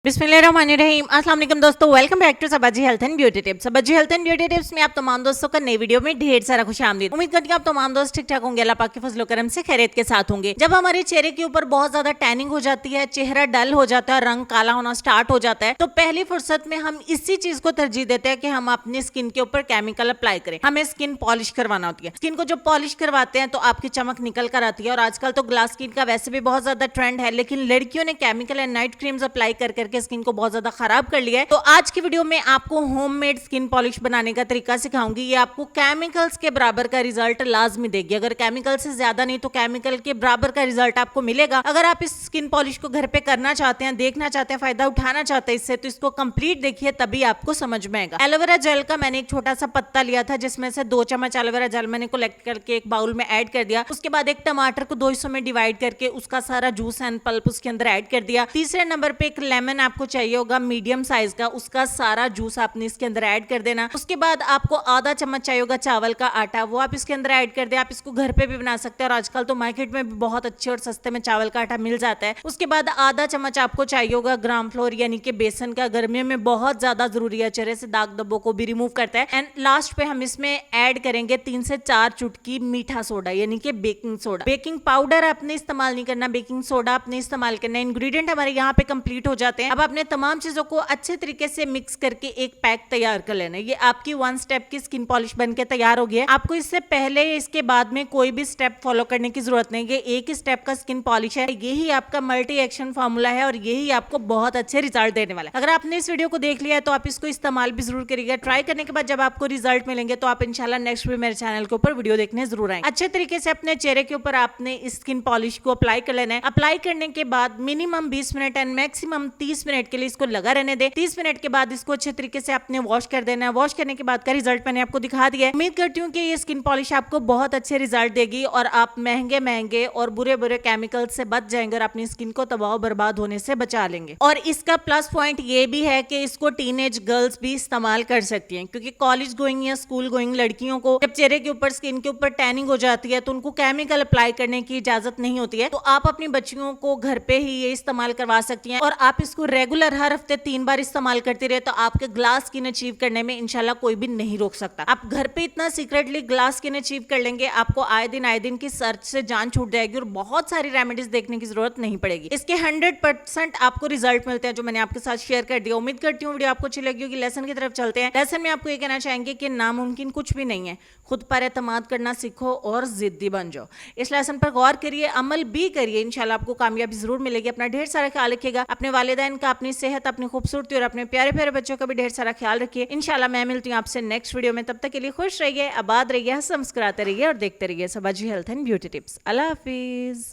बिस्मिल्लाहिर्रहमानिर्रहीम। अस्सलाम वालेकुम दोस्तों, welcome back to Sabaji health and beauty tips. Sabaji health and beauty tips में आप तमाम दोस्तों का नई वीडियो में ढेर सारा खुशामदीद। उम्मीद करती हूँ आप तमाम दोस्त ठीक ठाक होंगे, अल्लाह पाक के फजलो करम से खैरियत के साथ होंगे। जब हमारे चेहरे के ऊपर बहुत ज्यादा टैनिंग हो जाती है, चेहरा डल हो जाता है, रंग काला होना स्टार्ट हो जाता है, तो पहली फुर्सत में हम इसी चीज को तरजीह देते हैं कि हम अपनी स्किन के ऊपर केमिकल अप्लाई करें। हमें स्किन पॉलिश करवाना होती है। स्किन को जब पॉलिश करवाते हैं तो आपकी चमक निकल कर आती है। और आजकल तो ग्लास स्किन का वैसे भी बहुत ज्यादा ट्रेंड है, लेकिन लड़कियों ने chemical and night creams apply कर करके स्किन को बहुत ज्यादा खराब कर लिया है। तो आज की वीडियो में आपको होममेड स्किन पॉलिश बनाने का तरीका सिखाऊंगी। ये आपको केमिकल्स के बराबर का रिजल्ट लाजमी देगी। अगर केमिकल से ज्यादा नहीं तो केमिकल के बराबर का रिजल्ट आपको मिलेगा। अगर आप इस स्किन पॉलिश को घर पे करना चाहते हैं, देखना चाहते हैं, फायदा उठाना चाहते हैं इससे, तो इसको कंप्लीट देखिए, तभी आपको समझ में आएगा। एलोवेरा जेल का मैंने एक छोटा सा पत्ता लिया था, जिसमें से 2 चम्मच एलोवेरा जेल मैंने कलेक्ट करके एक बाउल में ऐड कर दिया। उसके बाद एक टमाटर को 2 हिस्सों में डिवाइड करके उसका सारा जूस एंड पल्प उसके अंदर ऐड कर दिया। तीसरे नंबर पे एक लेमन आपको चाहिए होगा मीडियम साइज का, उसका सारा जूस आपने इसके अंदर ऐड कर देना। उसके बाद आपको आधा चम्मच चाहिए होगा चावल का आटा, वो आप इसके अंदर ऐड कर दे। आप इसको घर पे भी बना सकते हैं और आजकल तो मार्केट में भी बहुत अच्छे और सस्ते में चावल का आटा मिल जाता है। उसके बाद आधा चम्मच आपको चाहिए होगा ग्राम फ्लोर यानी कि बेसन का। गर्मियों में बहुत ज्यादा जरूरी है, चेहरे से दाग धब्बों को भी रिमूव करता है। एंड लास्ट पे हम इसमें ऐड करेंगे 3 से 4 चुटकी मीठा सोडा यानी कि बेकिंग सोडा। बेकिंग पाउडर आपने इस्तेमाल नहीं करना, बेकिंग सोडा आपने इस्तेमाल करना। इंग्रेडिएंट हमारे यहाँ पे कंप्लीट हो जाते हैं। अब आपने तमाम चीजों को अच्छे तरीके से मिक्स करके एक पैक तैयार कर लेना। ये आपकी 1 स्टेप की स्किन पॉलिश बनके तैयार हो गया है। आपको इससे पहले इसके बाद में कोई भी स्टेप फॉलो करने की जरूरत नहीं है। एक ही स्टेप का स्किन पॉलिश है। यही आपका मल्टी एक्शन फार्मूला है और यही आपको बहुत अच्छे रिजल्ट देने वाला है। अगर आपने इस वीडियो को देख लिया है तो आप इसको इस्तेमाल भी जरूर करिएगा। ट्राई करने के बाद जब आपको रिजल्ट मिलेंगे तो आप इंशाल्लाह नेक्स्ट भी मेरे चैनल के ऊपर वीडियो देखने जरूर आएंगे। अच्छे तरीके से अपने चेहरे के ऊपर आपने इस स्किन पॉलिश को अप्लाई कर लेना है। अप्लाई करने के बाद minimum 20 minute and maximum 30 minute के लिए इसको लगा रहने दे। 30 मिनट के बाद इसको अच्छे तरीके से आपने वॉश कर देना है। वॉश करने के बाद का रिजल्ट मैंने आपको दिखा दिया है। उम्मीद करती हूँ कि ये स्किन पॉलिश आपको बहुत अच्छे रिजल्ट देगी और आप महंगे महंगे और बुरे बुरे केमिकल से बच जाएंगे और अपनी स्किन को तबाह बर्बाद होने से बचा लेंगे। और इसका प्लस पॉइंट ये भी है कि इसको टीनेज गर्ल्स भी इस्तेमाल कर सकती हैं, क्योंकि कॉलेज गोइंग या स्कूल गोइंग लड़कियों को जब चेहरे के ऊपर स्किन के ऊपर टैनिंग हो जाती है तो उनको केमिकल अप्लाई करने की इजाजत नहीं होती है। तो आप अपनी बच्चियों को घर पे ही ये इस्तेमाल करवा सकती हैं और आप इसको रेगुलर हर हफ्ते 3 बार इस्तेमाल करती रहे तो आपके ग्लास स्किन अचीव करने में इंशाल्लाह कोई भी नहीं रोक सकता। आप घर पे इतना सीक्रेटली ग्लास स्किन अचीव कर लेंगे, आपको आए दिन की सर्च से जान छूट जाएगी और बहुत सारी रेमेडीज देखने की जरूरत नहीं पड़ेगी। इसके 100% आपको रिजल्ट मिलते हैं जो मैंने आपके साथ शेयर कर दिया। उम्मीद करती हूँ वीडियो आपको अच्छी लगी होगी। लेसन की तरफ चलते हैं। लेसन में आपको ये कहना चाहेंगे कि नामुमकिन कुछ भी नहीं है। खुद पर एतमाद करना सीखो और जिद्दी बन जाओ। इस लेसन पर गौर करिए, अमल भी करिए, इंशाल्लाह आपको कामयाबी जरूर मिलेगी। अपना ढेर सारा ख्याल रखिएगा, अपने वालिदैन का, अपनी सेहत, अपनी खूबसूरती और अपने प्यारे प्यारे बच्चों का भी ढेर सारा ख्याल रखिए। इंशाल्लाह मैं मिलती हूँ आपसे नेक्स्ट वीडियो में। तब तक के लिए खुश रहिए, आबाद रहिए, हंस मुस्कुराते रहिए और देखते रहिए Sabaji health and beauty tips. अल्लाह हाफिज।